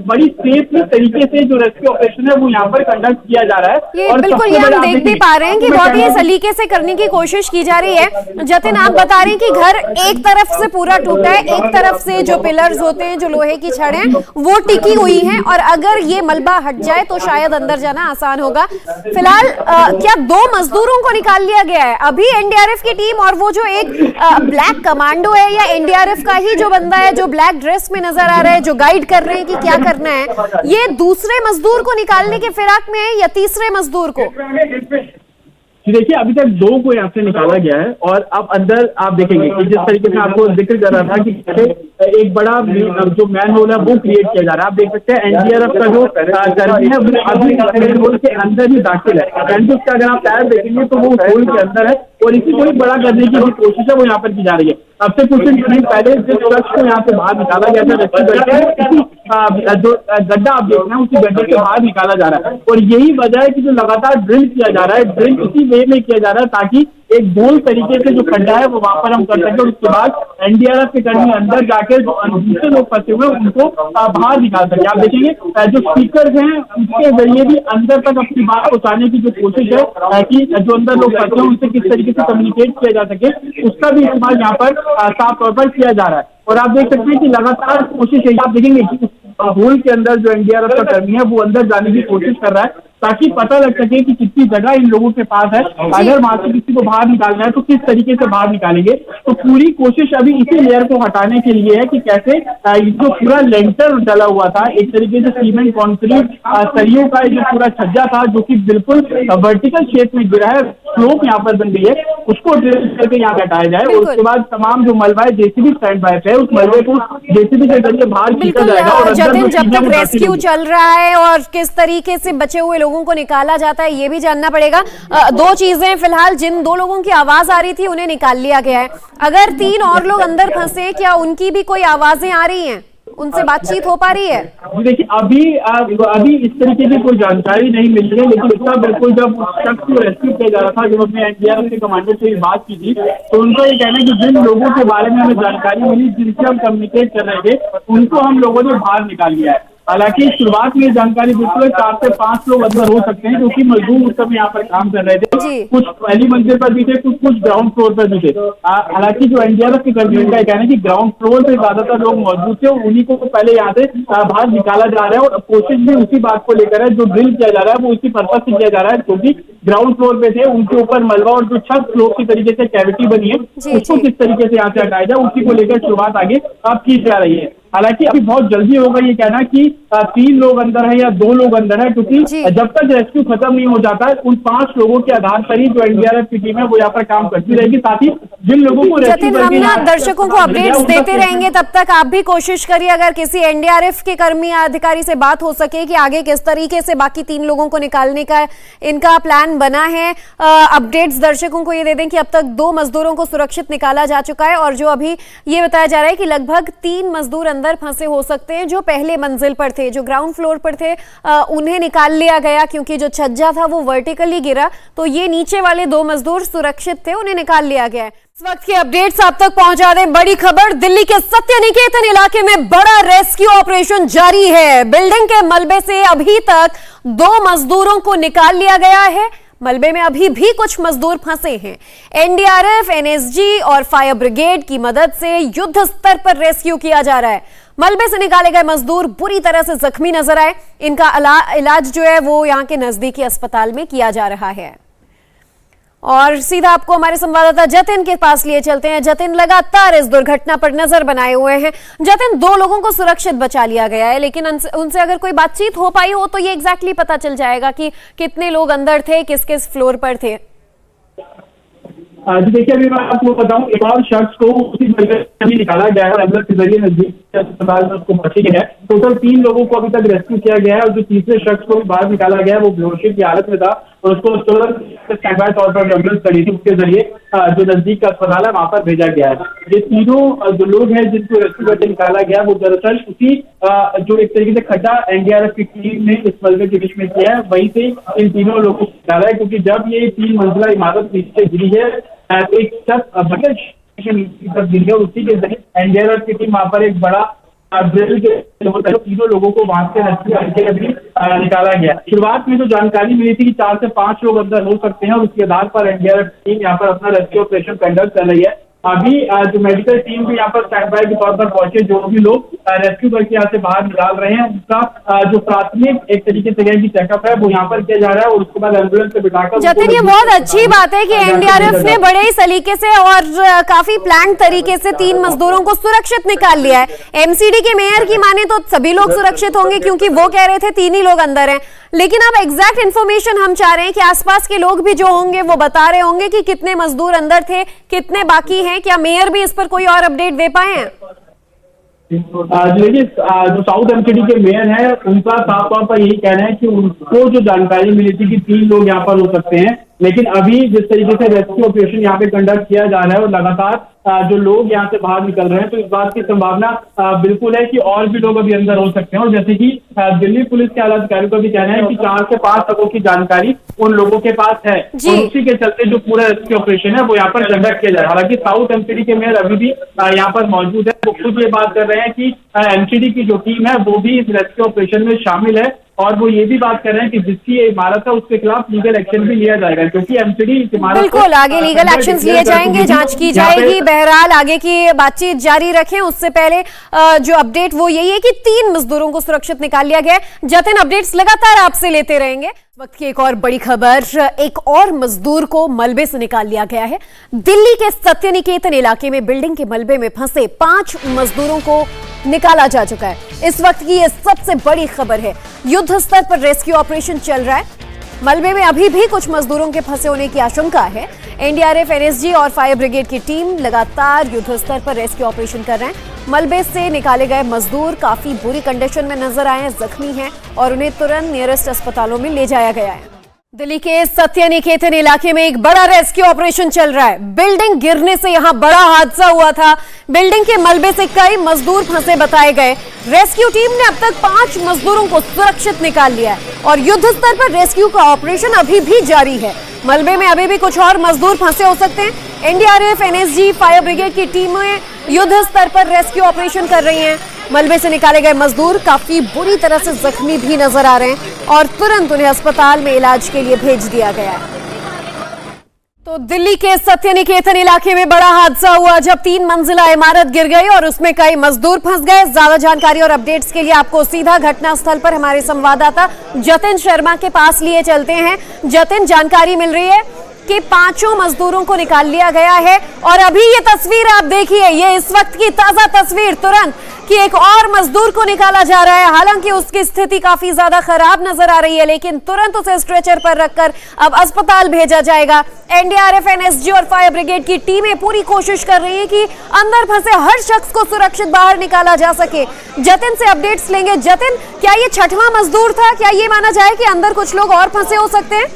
बड़ी सेफ तरीके से जो रेस्क्यू ऑपरेशन है वो यहाँ पर कंडक्ट किया जा रहा है। ये बिल्कुल ये हम देख भी पा रहे हैं कि बहुत ही सलीके से करने की कोशिश की जा रही है। जतिन, आप बता रहे हैं कि घर एक तरफ से पूरा टूटा है, एक तरफ से जो पिलर्स होते हैं, जो लोहे की छड़ हैं, वो टिकी हुई हैं और अगर ये मलबा हट जाए तो शायद अंदर जाना आसान होगा। फिलहाल क्या 2 मजदूरों को निकाल लिया गया है अभी एनडीआरएफ की टीम, और वो जो एक ब्लैक कमांडो है या एनडीआरएफ का ही जो बंदा है जो ब्लैक ड्रेस में नजर आ रहा है, जो गाइड कर रहे हैं कि क्या करना है, ये दूसरे मजदूर को निकालने के फिराक में है या तीसरे मजदूर को? देखिए अभी तक 2 को यहाँ से निकाला गया है और अब अंदर आप देखेंगे कि जिस तरीके से आपको जिक्र कर रहा था कि एक बड़ा जो मैन होल है वो क्रिएट किया जा रहा है। आप देख सकते हैं एनडीआरएफ का जो कर्मी है वो अभी मैन होल के अंदर ही दाखिल है, यानी उसका अगर आप टायर देखेंगे तो वो होल के अंदर है और इसी को ही बड़ा करने की जो कोशिश है वो यहाँ पर की जा रही है। अब से कुछ दिन पहले जिस शख्स को यहाँ से बाहर निकाला गया था रेस्क्यू करके, जो गड्ढा आप देख रहे हैं उसी गड्ढे से बाहर निकाला जा रहा है और यही वजह है कि जो लगातार ड्रिल किया जा रहा है, ड्रिल इसी वे में किया जा रहा है ताकि एक गोल तरीके से जो खड्डा है वो वहां पर हम कर सकें, और उसके बाद एनडीआरएफ के कर्मी अंदर जाकर जो दूसरे लोग फंसे हुए उनको बाहर निकाल सके। आप देखेंगे जो स्पीकर हैं उसके जरिए भी अंदर तक अपनी बात पहुंचाने की जो कोशिश है कि जो अंदर लोग फंसे हैं उनसे किस तरीके से कम्युनिकेट किया जा सके, उसका भी इस्तेमाल यहाँ पर साफ तौर पर किया जा रहा है। और आप देख सकते हैं कि लगातार कोशिश है, आप देखेंगे कि होल के अंदर जो एनडीआरएफ का कर्मी है वो अंदर जाने की कोशिश कर रहा है ताकि पता लग सके कि कितनी जगह इन लोगों के पास है, अगर वहां से किसी को बाहर निकालना है तो किस तरीके से बाहर निकालेंगे। तो पूरी कोशिश अभी इसी लेयर को हटाने के लिए है कि कैसे जो पूरा लेंटर डला हुआ था, एक तरीके से सीमेंट कॉन्क्रीट सरियों का जो पूरा छज्जा था जो कि बिल्कुल वर्टिकल शेप में गिरा है, स्लोप यहाँ पर बन गई है, उसको ड्रिल करके यहाँ हटाया जाए। और उसके बाद तमाम जो मलबा है जेसीबी स्टैंड बाय है उस मलबे को जेसीबी के जरिए बाहर खींचा जाएगा। और जतिन, जब तक रेस्क्यू चल रहा है और किस तरीके से बचे हुए लोगों को निकाला जाता है ये भी जानना पड़ेगा। दो चीजें, फिलहाल जिन दो लोगों की आवाज आ रही थी उन्हें निकाल लिया गया है, अगर 3 और लोग अंदर फंसे क्या उनकी भी कोई आवाजें आ रही हैं, उनसे बातचीत हो पा रही है? देखिए अभी इस तरीके की कोई जानकारी नहीं मिल रही है, लेकिन उसका बिल्कुल जब शख्स को रेस्क्यू किया जा रहा था, जब हमने एनडीआरएफ के कमांडर से बात की थी तो उनका ये कहना है कि जिन लोगों के बारे में हमें जानकारी मिली, जिनसे हम कम्युनिकेट कर रहे थे, उनको हम लोगों ने बाहर निकाल लिया है। हालांकि शुरुआत में जानकारी बिल्कुल 4 से 5 लोग अंदर हो सकते हैं क्योंकि मजदूर उस समय यहाँ पर काम कर रहे थे, कुछ पहली मंजिल पर भी थे, कुछ ग्राउंड फ्लोर पर भी थे। हालांकि जो एनडीआरएफ के कर्मियों का कहना है कि ग्राउंड फ्लोर पे ज्यादातर लोग मौजूद थे, उन्हीं को पहले यहाँ से बाहर निकाला जा रहा है और कोशिश भी उसी बात को लेकर है, जो ड्रिल किया जा रहा है वो उसी पर्पज से किया जा रहा है क्योंकि ग्राउंड फ्लोर पे थे, उनके ऊपर मलबा और जो छत फ्लोर की तरीके से कैविटी बनी है उसको किस तरीके से यहाँ से हटाया जाए, उसी को लेकर शुरुआत आगे अब की जा रही है। हालांकि अभी बहुत जल्दी होगा ये कहना कि 3 लोग अंदर है या 2 लोग अंदर है, क्योंकि जब तक रेस्क्यू खत्म नहीं हो जाता है उन 5 लोगों के आधार पर ही जो एनडीआरएफ की टीम है वो यहाँ पर काम करती रहेगी। साथ ही जिन लोगों को जतिन, हम ना दर्शकों को अपडेट्स देते रहेंगे, तब तक आप भी कोशिश करिए अगर किसी एनडीआरएफ के कर्मी या अधिकारी से बात हो सके कि आगे किस तरीके से बाकी 3 लोगों को निकालने का इनका प्लान बना है। अपडेट्स दर्शकों को ये दे दें कि अब तक 2 मजदूरों को सुरक्षित निकाला जा चुका है और जो अभी ये बताया जा रहा है कि लगभग 3 मजदूर अंदर फंसे हो सकते हैं जो पहले मंजिल पर थे, जो ग्राउंड फ्लोर पर थे, उन्हें निकाल लिया गया क्योंकि जो छज्जा था वो वर्टिकली गिरा, तो ये नीचे वाले 2 मजदूर सुरक्षित थे, उन्हें निकाल लिया गया है। इस वक्त की अपडेट्स आप तक पहुंचा दें। बड़ी खबर, दिल्ली के सत्य निकेतन इलाके में बड़ा रेस्क्यू ऑपरेशन जारी है। बिल्डिंग के मलबे से अभी तक 2 मजदूरों को निकाल लिया गया है। मलबे में अभी भी कुछ मजदूर फंसे हैं। एनडीआरएफ, एनएसजी और फायर ब्रिगेड की मदद से युद्ध स्तर पर रेस्क्यू किया जा रहा है। मलबे से निकाले गए मजदूर बुरी तरह से जख्मी नजर आए। इनका इलाज जो है वो यहाँ के नजदीकी अस्पताल में किया जा रहा है। और सीधा आपको हमारे संवाददाता जतिन के पास लिए चलते हैं। जतिन लगातार इस दुर्घटना पर नजर बनाए हुए हैं। जतिन, 2 लोगों को सुरक्षित बचा लिया गया है, लेकिन उनसे अगर कोई बातचीत हो पाई हो तो ये एग्जैक्टली पता चल जाएगा कि कितने लोग अंदर थे, किस किस फ्लोर पर थे। देखिए अभी मैं आपको बताऊं, एक और शख्स को उसी मलबे से निकाला गया है, एम्बुलेंस के जरिए नजदीक अस्पताल में उसको भर्ती किया है। टोटल 3 लोगों को अभी तक रेस्क्यू किया गया है और जो तीसरे शख्स को भी बाहर निकाला गया है वो बेहोशी की हालत में था और उसको तुरंत स्टैंडबाय तौर पर एम्बुलेंस खड़ी थी, उसके जरिए जो नजदीक का अस्पताल है वहां पर भेजा गया है। ये तीनों जो लोग हैं जिनको रेस्क्यू करके निकाला गया वो दरअसल उसी जो एक तरीके से खड्डा एनडीआरएफ की टीम ने इस मलबे के बीच में किया है, वहीं से इन तीनों लोगों को निकाला है क्योंकि जब ये 3 मंजिला इमारत नीचे गिरी है एक छत बगल गिरी है, उसी के जरिए एनडीआरएफ की टीम वहां पर एक बड़ा ड्रिल के तीनों लोगों को वहां से रेस्क्यू करके अभी निकाला गया। शुरुआत में जो जानकारी मिली थी कि 4 से 5 लोग अंदर हो सकते हैं और उसके आधार पर एनडीआरएफ टीम यहाँ पर अपना रेस्क्यू ऑपरेशन कंडक्ट कर रही है। अभी जो मेडिकल टीम भी यहाँ पर स्टैंड बाय के तौर पर पहुंचे, जो भी लोग रेस्क्यू करके यहाँ से बाहर निकाल रहे हैं उनका जो प्राथमिक एक तरीके से की चेकअप है वो यहाँ पर किया जा रहा है और उसके बाद एम्बुलेंस से बिठाकर। जतिन, ये बहुत अच्छी बात है कि एनडीआरएफ ने बड़े ही सलीके से और काफी प्लान तरीके से 3 मजदूरों को सुरक्षित निकाल लिया है। एमसीडी के मेयर की माने तो सभी लोग सुरक्षित होंगे क्योंकि वो कह रहे थे 3 ही लोग अंदर हैं, लेकिन अब एग्जैक्ट इन्फॉर्मेशन हम चाह रहे हैं कि आसपास के लोग भी जो होंगे वो बता रहे होंगे कि कितने मजदूर अंदर थे, कितने बाकी हैं। क्या मेयर भी इस पर कोई और अपडेट दे पाए हैं? देखिए जो साउथ एमसीडी के मेयर है उनका साफ तौर पर यही कहना है कि उनको जो जानकारी मिली थी कि 3 लोग यहाँ पर हो सकते हैं, लेकिन अभी जिस तरीके से रेस्क्यू ऑपरेशन यहाँ पे कंडक्ट किया जा रहा है और लगातार जो लोग यहाँ से बाहर निकल रहे हैं, तो इस बात की संभावना बिल्कुल है कि और भी लोग अभी अंदर हो सकते हैं। और जैसे कि दिल्ली पुलिस के आला अधिकारियों का भी कहना है कि 4 से 5 लोगों की जानकारी उन लोगों के पास है, और उसी के चलते जो पूरा रेस्क्यू ऑपरेशन है वो यहाँ पर कंडक्ट किया जा रहा है। हालांकि साउथ एमसीडी के मेयर अभी भी यहाँ पर मौजूद है, वो खुद ये बात कर रहे हैं कि एमसीडी की जो टीम है वो भी इस रेस्क्यू ऑपरेशन में शामिल है, और वो ये भी बात कर रहे हैं कि जिसकी ये इमारत है उसके खिलाफ लीगल एक्शन भी लिया जाएगा, क्योंकि एमसीडी इस इमारत बिल्कुल आगे लीगल एक्शंस लिए जाएंगे, जांच की जाएगी। बहरहाल आगे की बातचीत जारी रखें, उससे पहले जो अपडेट वो यही है कि 3 मजदूरों को सुरक्षित निकाल लिया गया। जतिन, अपडेट्स लगातार आपसे लेते रहेंगे। वक्त की एक और बड़ी खबर, एक और मजदूर को मलबे से निकाल लिया गया है। दिल्ली के सत्य निकेतन इलाके में बिल्डिंग के मलबे में फंसे 5 मजदूरों को निकाला जा चुका है। इस वक्त की यह सबसे बड़ी खबर है। युद्ध स्तर पर रेस्क्यू ऑपरेशन चल रहा है। मलबे में अभी भी कुछ मजदूरों के फंसे होने की आशंका है। एनडीआरएफ, एनएसजी और फायर ब्रिगेड की टीम लगातार युद्ध स्तर पर रेस्क्यू ऑपरेशन कर रहे हैं। मलबे से निकाले गए मजदूर काफी बुरी कंडीशन में नजर आए हैं, जख्मी हैं और उन्हें तुरंत नियरेस्ट अस्पतालों में ले जाया गया है। दिल्ली के सत्य निकेतन इलाके में एक बड़ा रेस्क्यू ऑपरेशन चल रहा है। बिल्डिंग गिरने से यहां बड़ा हादसा हुआ था। बिल्डिंग के मलबे से कई मजदूर फंसे बताए गए। रेस्क्यू टीम ने अब तक 5 मजदूरों को सुरक्षित निकाल लिया है और युद्ध स्तर पर रेस्क्यू का ऑपरेशन अभी भी जारी है। मलबे में अभी भी कुछ और मजदूर फंसे हो सकते हैं। एनडीआरएफ, एनएसजी, फायर ब्रिगेड की टीमें युद्ध स्तर पर रेस्क्यू ऑपरेशन कर रही हैं। मलबे से निकाले गए मजदूर काफी बुरी तरह से जख्मी भी नजर आ रहे हैं और तुरंत उन्हें अस्पताल में इलाज के लिए भेज दिया गया है। तो दिल्ली के सत्य निकेतन इलाके में बड़ा हादसा हुआ जब 3 मंजिला इमारत गिर गई और उसमें कई मजदूर फंस गए। ज्यादा जानकारी और अपडेट्स के लिए आपको सीधा घटनास्थल पर हमारे संवाददाता जतिन शर्मा के पास लिए चलते हैं। जतिन, जानकारी मिल रही है कि 5 मजदूरों को निकाल लिया गया है और अभी ये तस्वीर आप देखिए, ये इस वक्त की ताजा तस्वीर तुरंत कि एक और मजदूर को निकाला जा रहा है। हालांकि उसकी स्थिति काफी ज्यादा खराब नजर आ रही है, लेकिन तुरंत उसे स्ट्रेचर पर रखकर अब अस्पताल भेजा जाएगा। एनडीआरएफ, एनएसजी और फायर ब्रिगेड की टीमें पूरी कोशिश कर रही है कि अंदर फंसे हर शख्स को सुरक्षित बाहर निकाला जा सके। जतिन से अपडेट्स लेंगे। जतिन, क्या ये 6वां मजदूर था? क्या ये माना जाए कि अंदर कुछ लोग और फंसे हो सकते हैं?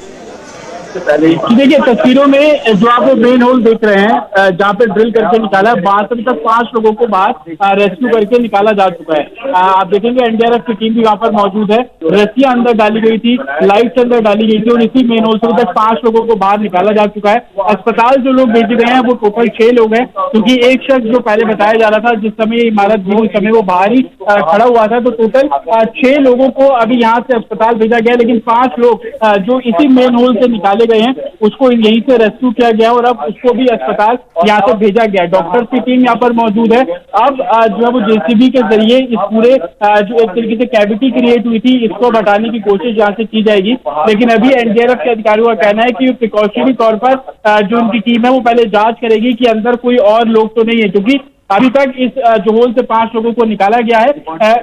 देखिए, तस्वीरों में जो आप मेन होल देख रहे हैं जहाँ पे ड्रिल करके निकाला, वहां से तक 5 लोगों को बाहर रेस्क्यू करके निकाला जा चुका है। आप देखेंगे एनडीआरएफ की टीम भी वहाँ पर मौजूद है। रस्सियां अंदर डाली गई थी, लाइट्स अंदर डाली गई थी और इसी मेन होल से तक 5 लोगों को बाहर निकाला जा चुका है। अस्पताल जो लोग भेजे गए हैं वो टोटल 6 लोग हैं, क्योंकि एक शख्स जो पहले बताया जा रहा था जिस समय इमारत गिरी उस समय वो बाहर ही खड़ा हुआ था, तो टोटल 6 लोगों को अभी यहाँ से अस्पताल भेजा गया, लेकिन 5 लोग जो इसी मेन होल से निकाले गए हैं उसको यहीं से रेस्क्यू किया गया और अब उसको भी अस्पताल यहाँ से भेजा गया। डॉक्टर्स की टीम यहाँ पर मौजूद है। अब जो है वो जेसीबी के जरिए इस पूरे जो एक तरीके से कैविटी क्रिएट हुई थी इसको हटाने की कोशिश यहाँ से की जाएगी, लेकिन अभी एनडीआरएफ के अधिकारियों का कहना है कि प्रिकॉशनरी तौर पर जो उनकी टीम है वो पहले जांच करेगी कि अंदर कोई और लोग तो नहीं है, क्योंकि अभी तक इस जो होल से 5 लोगों को निकाला गया है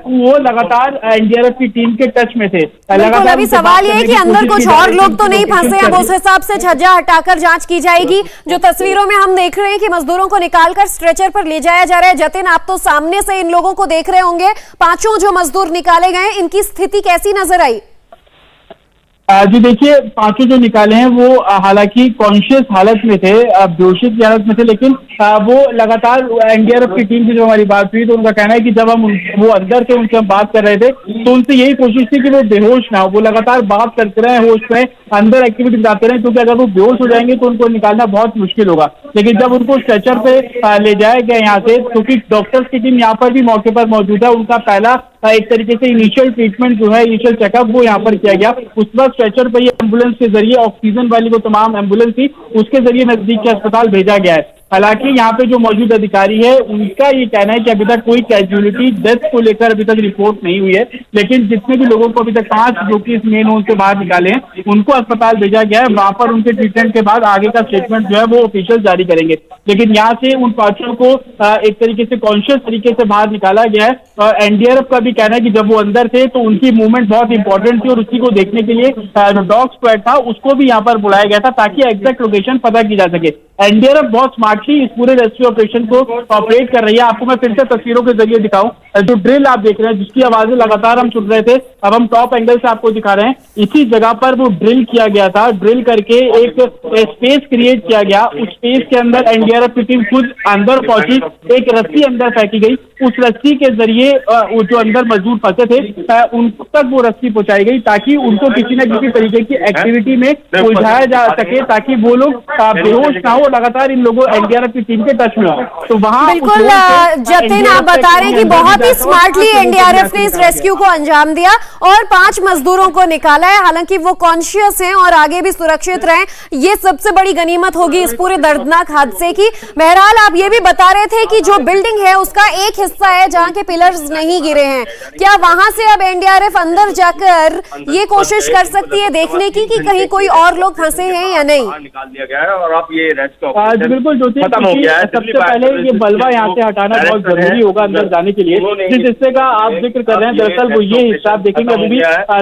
वो लगातार एनडीआरएफ की टीम के टच में थे। लगातार अभी सवाल ये है कि अंदर कुछ और लोग तो नहीं फंसे। अब उस हिसाब से छज्जा हटाकर जांच की जाएगी। जो तस्वीरों में हम देख रहे हैं कि मजदूरों को निकालकर स्ट्रेचर पर ले जाया जा रहा है। जतिन, आप तो सामने से इन लोगों को देख रहे होंगे। 5 जो मजदूर निकाले गए, इनकी स्थिति कैसी नजर आई? जी देखिए, 5 जो निकाले हैं वो हालांकि कॉन्शियस हालत में थे, बेहोशी की हालत में थे, लेकिन वो लगातार एनडीआरएफ की टीम से जो हमारी बात हुई तो उनका कहना है कि जब हम वो अंदर थे उनसे हम बात कर रहे थे तो उनसे यही कोशिश थी कि वो बेहोश ना हो, वो लगातार बात करते रहे, होश में अंदर एक्टिविटी बताते रहे, क्योंकि अगर वो बेहोश हो जाएंगे तो उनको निकालना बहुत मुश्किल होगा। लेकिन जब उनको स्ट्रेचर पे ले जाया गया यहाँ से, क्योंकि डॉक्टर्स की टीम यहाँ पर भी मौके पर मौजूद है, उनका पहला एक तरीके से इनिशियल ट्रीटमेंट जो है, इनिशियल चेकअप वो यहाँ पर किया गया। उस वक्त स्ट्रेचर पर ये एम्बुलेंस के जरिए, ऑक्सीजन वाली वो तमाम एम्बुलेंस थी उसके जरिए नजदीक के अस्पताल भेजा गया है। हालांकि यहाँ पे जो मौजूद अधिकारी है उनका ये कहना है कि अभी तक कोई कैजुअलिटी डेथ को लेकर अभी तक रिपोर्ट नहीं हुई है, लेकिन जितने भी लोगों को अभी तक 5 जो कि इस मेन होल से बाहर निकाले हैं उनको अस्पताल भेजा गया है। वहां पर उनके ट्रीटमेंट के बाद आगे का स्टेटमेंट जो है वो ऑफिशियल जारी करेंगे, लेकिन यहाँ से उन 5 को एक तरीके से कॉन्शियस तरीके से बाहर निकाला गया है। एनडीआरएफ का भी कहना है कि जब वो अंदर थे तो उनकी मूवमेंट बहुत इंपॉर्टेंट थी और उसी को देखने के लिए जो डॉग स्क्वाड था उसको भी यहाँ पर बुलाया गया था ताकि एग्जैक्ट लोकेशन पता की जा सके। एनडीआरएफ बहुत स्मार्ट स्मार्टली इस पूरे रेस्क्यू ऑपरेशन को ऑपरेट कर रही है। आपको मैं फिर से तस्वीरों के जरिए दिखाऊं, जो ड्रिल आप देख रहे हैं जिसकी आवाजें लगातार हम सुन रहे थे, अब हम टॉप एंगल से आपको दिखा रहे हैं। इसी जगह पर वो ड्रिल किया गया था, ड्रिल करके एक स्पेस क्रिएट किया गया। उस स्पेस के अंदर एनडीआरएफ की टीम खुद अंदर पहुंची, एक रस्सी अंदर फेंकी गई, उस रस्सी के जरिए वो जो अंदर मजदूर फंसे थे उन तक वो रस्सी पहुंचाई गई ताकि उनको किसी न किसी तरीके की एक्टिविटी में उलझाया जा सके, ताकि वो लोग बेहोश ना हो। लगातार इन लोगों एनडीआरएफ की टीम के टच में हो। तो वहाँ बिल्कुल जतिन, आप बता रहे हैं कि बहुत ही स्मार्टली एनडीआरएफ ने इस रेस्क्यू को अंजाम दिया और 5 मजदूरों को निकाला है। हालांकि वो कॉन्शियस हैं और आगे भी सुरक्षित रहें, ये सबसे बड़ी गनीमत होगी इस पूरे दर्दनाक हादसे की। बहरहाल आप ये भी बता रहे थे कि जो बिल्डिंग है उसका एक हिस्सा है जहां के पिलर्स नहीं गिरे हैं, क्या वहां से अब एनडीआरएफ अंदर जाकर ये कोशिश कर सकती है देखने की कि कहीं कोई और लोग फंसे हैं या नहीं? निकाल दिया गया है और अब ये रेस्क्यू बिल्कुल ज्योति, खत्म हो गया है। सबसे पहले ये मलबा यहाँ से हटाना बहुत जरूरी होगा अंदर जाने के लिए। जिस हिस्से का आप जिक्र कर रहे हैं दरअसल वो ये हिस्सा आप देखेंगे अभी भी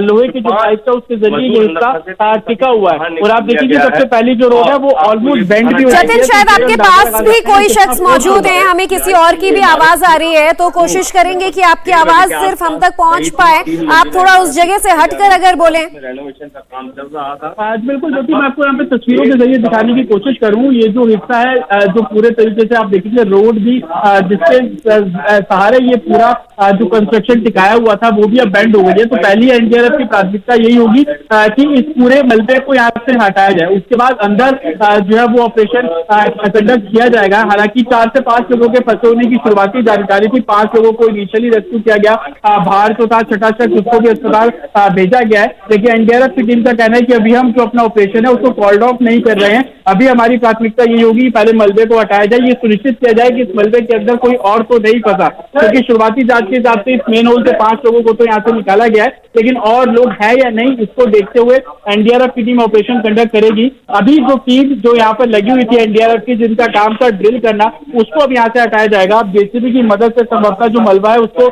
लोहे की जो पाइप है उसके जरिए ये हिस्सा टिका हुआ है। और आप देखेंगे सबसे पहली जो रोड है वो ऑलमोस्ट बेंड भी हो जतिन, शायद आपके पास भी कोई शख्स मौजूद है, हमें किसी और की भी आवाज आ रही है, तो कोशिश करेंगे कि आपकी आवाज सिर्फ हम तक पहुंच पाए। आप थोड़ा उस जगह से हटकर अगर बोलें। रेनोवेशन का काम चल रहा था। बिल्कुल ज्योति, मैं आपको यहाँ पे तस्वीरों के जरिए दिखाने की कोशिश करूँ। ये जो हिस्सा है जो पूरे तरीके से आप देखेंगे रोड भी जिसके सहारे ये पूरा जो कंस्ट्रक्शन टिकाया हुआ था वो भी अब बेंड हो गई है। तो पहली एनडीआरएफ की प्राथमिकता यही होगी कि इस पूरे मलबे को यहाँ से हटाया जाए। उसके बाद अंदर जो है वो ऑपरेशन कंडक्ट किया जाएगा। हालांकि 4 से 5 लोगों के फंसे होने की शुरुआती जानकारी थी। 5 लोगों को इनिशियली रेस्क्यू किया गया, बाहर जो था छठा शख्स उसको भी अस्पताल भेजा गया है। लेकिन एनडीआरएफ की टीम का कहना है कि अभी हम जो अपना ऑपरेशन है उसको कॉल्ड ऑफ नहीं कर रहे हैं। अभी हमारी प्राथमिकता यही होगी पहले मलबे को हटाया जाए, ये सुनिश्चित किया जाए कि इस मलबे के अंदर कोई और तो नहीं फंसा, क्योंकि शुरुआती जांच के हिसाब से इस मेन होल से 5 लोगों को तो यहाँ से निकाला गया है, लेकिन और लोग हैं या नहीं इसको देखते हुए एनडीआरएफ की टीम ऑपरेशन कंडक्ट करेगी। अभी जो टीम जो यहाँ पर लगी हुई थी एनडीआरएफ की, जिनका काम था ड्रिल करना, उसको अब यहाँ से हटाया जाएगा। अब जेसीबी की मदद से संभवतः जो मलबा है उसको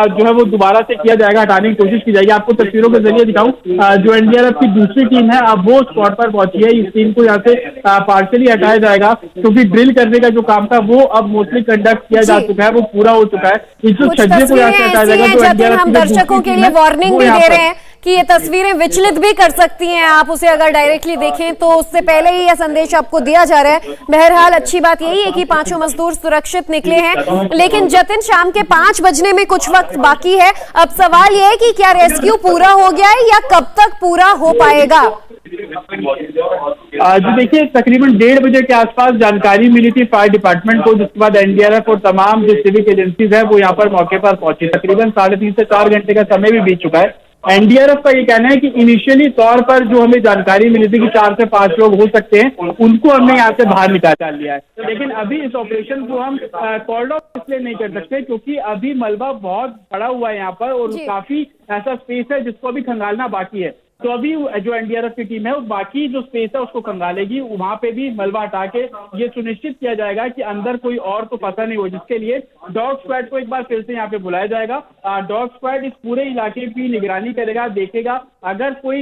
जो है वो दोबारा से किया जाएगा, हटाने की कोशिश की जाएगी। आपको तस्वीरों के जरिए दिखाऊं, जो एनडीआरएफ की दूसरी टीम है अब वो स्पॉट पर पहुंची है। इस टीम को यहाँ से पार्शियली हटाया जाएगा क्योंकि ड्रिल करने का जो काम था वो अब मोस्टली कंडक्ट किया जा चुका है, वो पूरा हो चुका है। इस जो छज्जे को यहाँ से हटाया जाएगा। हम दर्शकों के लिए वार्निंग भी दे रहे हैं कि ये तस्वीरें विचलित भी कर सकती हैं, आप उसे अगर डायरेक्टली देखें तो उससे पहले ही यह संदेश आपको दिया जा रहा है। बहरहाल अच्छी बात यही है कि 5 मजदूर सुरक्षित निकले हैं। लेकिन जतिन, शाम के 5 बजने में कुछ वक्त बाकी है। अब सवाल यह है कि क्या रेस्क्यू पूरा हो गया है या कब तक पूरा हो पाएगा? जी देखिए, तकरीबन 1:30 बजे के आसपास जानकारी मिली थी फायर डिपार्टमेंट को, जिसके बाद एनडीआरएफ और तमाम जो सिविक एजेंसीज है वो यहाँ पर मौके पर पहुंची। तकरीबन 3.5 से 4 घंटे का समय भी बीत चुका है। एनडीआरएफ का ये कहना है कि इनिशियली तौर पर जो हमें जानकारी मिली थी कि 4 से 5 लोग हो सकते हैं, उनको हमने यहाँ से बाहर निकाल लिया है। लेकिन अभी इस ऑपरेशन को हम कॉल्ड ऑफ इसलिए नहीं कर सकते क्योंकि अभी मलबा बहुत पड़ा हुआ है यहाँ पर और काफी ऐसा स्पेस है जिसको अभी खंगालना बाकी है। तो अभी जो एनडीआरएफ की टीम है वो बाकी जो स्पेस है उसको खंगालेगी, वहां पे भी मलबा हटा के ये सुनिश्चित किया जाएगा कि अंदर कोई और तो फंसा नहीं हो, जिसके लिए डॉग स्क्वाड को एक बार फिर से यहाँ पे बुलाया जाएगा। डॉग स्क्वाड इस पूरे इलाके की निगरानी करेगा, देखेगा अगर कोई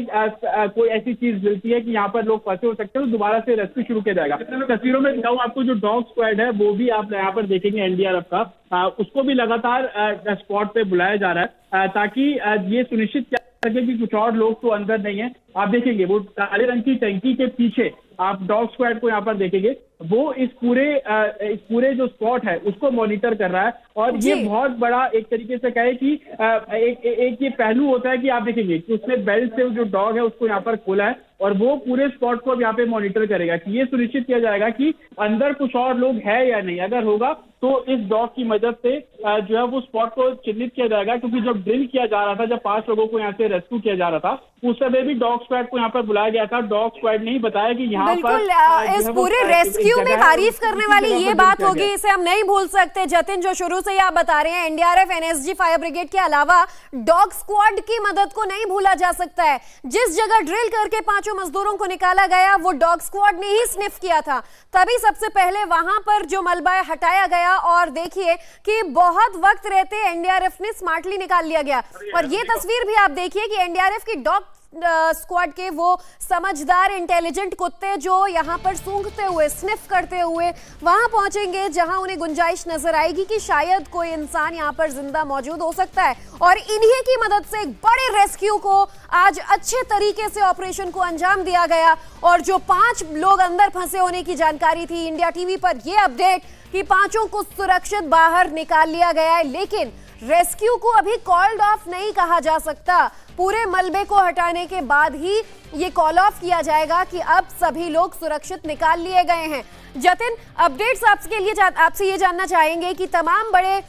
ऐसी चीज मिलती है कि यहाँ पर लोग फंसे हो सकते हैं तो दोबारा से रेस्क्यू शुरू किया जाएगा। तस्वीरों में दिखाऊं आपको, जो डॉग स्क्वाड है वो भी आप यहाँ पर देखेंगे एनडीआरएफ का, उसको भी लगातार स्पॉट पे बुलाया जा रहा है ताकि ये सुनिश्चित किया सके कि कुछ और लोग तो अंदर नहीं है। आप देखेंगे वो काले रंग की टंकी के पीछे आप डॉग स्क्वाड को यहाँ पर देखेंगे, वो इस पूरे जो स्पॉट है उसको मॉनिटर कर रहा है। और ये बहुत बड़ा एक तरीके से कहे कि एक ये पहलू होता है कि आप देखेंगे कि उसने बेल्ट से जो डॉग है उसको यहाँ पर खोला है और वो पूरे स्पॉट को अब यहाँ पे मॉनिटर करेगा कि ये सुनिश्चित किया जाएगा कि अंदर कुछ और लोग हैं या नहीं। अगर होगा तो इस डॉग की मदद से जो है वो स्पॉट को चिन्हित किया जाएगा, क्योंकि जब ड्रिल किया जा रहा था, जब 5 लोगों को यहाँ से रेस्क्यू किया जा रहा था, उस समय भी डॉग स्क्वाड को यहाँ पर बुलाया गया था। डॉग स्क्वाड ने ही बताया कि यहाँ पर इस पूरे रेस्क्यू में तारीफ करने वाली ये बात होगी, इसे हम नहीं भूल सकते। जतिन, जो शुरू से ही आप बता रहे हैं, एनडीआरएफ, एनएसजी, फायर ब्रिगेड के अलावा डॉग स्क्वाड की मदद को नहीं भूला जा सकता है। जिस जगह ड्रिल करके 5 मजदूरों को निकाला गया वो डॉग स्क्वाड ने ही स्निफ किया था, तभी सबसे पहले वहां पर जो मलबा हटाया गया और देखिए कि बहुत वक्त रहते एनडीआरएफ ने स्मार्टली निकाल लिया गया। और ये तस्वीर भी आप देखिए कि एनडीआरएफ की डॉग स्क्वाड के वो समझदार इंटेलिजेंट कुत्ते जो यहाँ पर सूंघते हुए, स्निफ करते हुए वहां पहुंचेंगे जहां उन्हें गुंजाइश नजर आएगी कि शायद कोई इंसान यहाँ पर जिंदा मौजूद हो सकता है, और इन्हीं की मदद से एक बड़े रेस्क्यू को आज अच्छे तरीके से ऑपरेशन को अंजाम दिया गया। और जो 5 लोग अंदर फंसे होने की जानकारी थी, इंडिया टीवी पर यह अपडेट कि 5 को सुरक्षित बाहर निकाल लिया गया है, लेकिन रेस्क्यू को अभी कॉल्ड ऑफ नहीं कहा जा सकता। पूरे मलबे को हटाने के बाद ही ये कॉल ऑफ किया जाएगा कि अब सभी लोग सुरक्षित निकाल लिए गए हैं। जतिन, अपडेट्स आपसे ये जानना चाहेंगे कि तमाम बड़े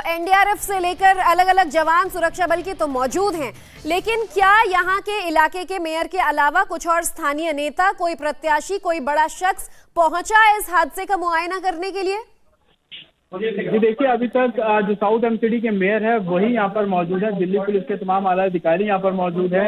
एनडीआरएफ से लेकर अलग अलग जवान सुरक्षा बल के तो मौजूद हैं, लेकिन क्या यहाँ के इलाके के मेयर के अलावा कुछ और स्थानीय नेता, कोई प्रत्याशी, कोई बड़ा शख्स पहुंचा इस हादसे का मुआयना करने के लिए? जी देखिए, अभी तक जो साउथ एमसीडी के मेयर है वही यहाँ पर मौजूद है। दिल्ली पुलिस के तमाम आला अधिकारी यहाँ पर मौजूद है।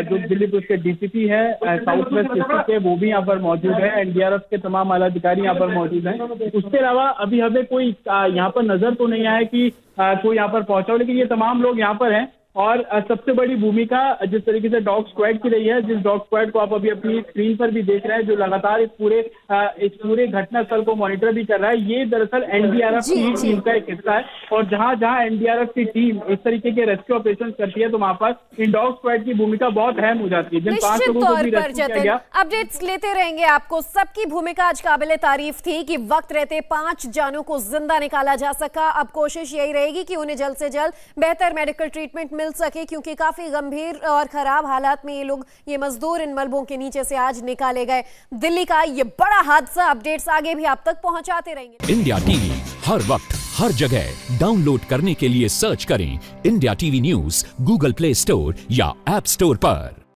जो दिल्ली पुलिस के डीसीपी है साउथ वेस्ट डिस्ट्रिक्ट के, वो भी यहाँ पर मौजूद है। एनडीआरएफ के तमाम आला अधिकारी यहाँ पर मौजूद हैं। उसके अलावा अभी हमें कोई यहाँ पर नजर तो नहीं आया कि कोई यहाँ पर पहुंचा हो, लेकिन ये तमाम लोग यहाँ पर हैं। और सबसे बड़ी भूमिका जिस तरीके से डॉग स्क्वाड की रही है, जिस डॉग स्क्वाड को आप अभी अपनी स्क्रीन पर भी देख रहे हैं, जो लगातार इस पूरे घटनास्थल को मॉनिटर भी कर रहा है, ये दरअसल एनडीआरएफ की टीम का एक हिस्सा है। और जहां जहां एनडीआरएफ की टीम इस तरीके के रेस्क्यू ऑपरेशन करती है, तो वहां पर इन डॉग स्क्वाड की भूमिका बहुत अहम हो जाती है। जिन 5 लोगों को भी रेस्क्यू किया गया, अपडेट्स लेते रहेंगे आपको। सबकी भूमिका आज काबिले तारीफ थी कि वक्त रहते 5 जानों को जिंदा निकाला जा सका। अब कोशिश यही रहेगी कि उन्हें जल्द से जल्द बेहतर मेडिकल ट्रीटमेंट मिल सके, क्योंकि काफी गंभीर और खराब हालात में ये मजदूर इन मलबों के नीचे से आज निकाले गए। दिल्ली का ये बड़ा हादसा, अपडेट्स आगे भी आप तक पहुंचाते रहेंगे। इंडिया टीवी हर वक्त हर जगह डाउनलोड करने के लिए सर्च करें India TV news Google play store या ऐप स्टोर पर।